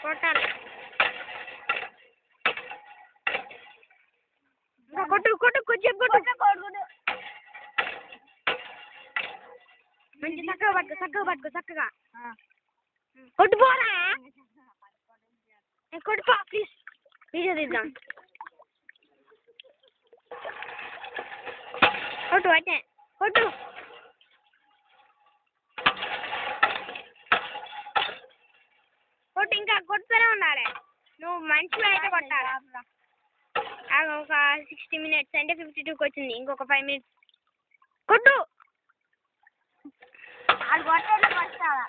కొట్టాలి. కొట్టు కొట్టు కొంచెం కొట్టు. మంచి చక్కగా కొట్టు పోరా. కొట్టు పో ప్లీజ్. వీడియో తీద్దాం. కొట్టు అంటే కొట్టు. కొట్టు ఇంకా కొట్టుతూనే ఉండాలి. నువ్వు మంచిగా అయితే కొట్టాలి. ఒక 60 minutes అంటే 52కి వచ్చింది. ఇంకొక 5 minutes కొట్టు. అది కొట్టాలి.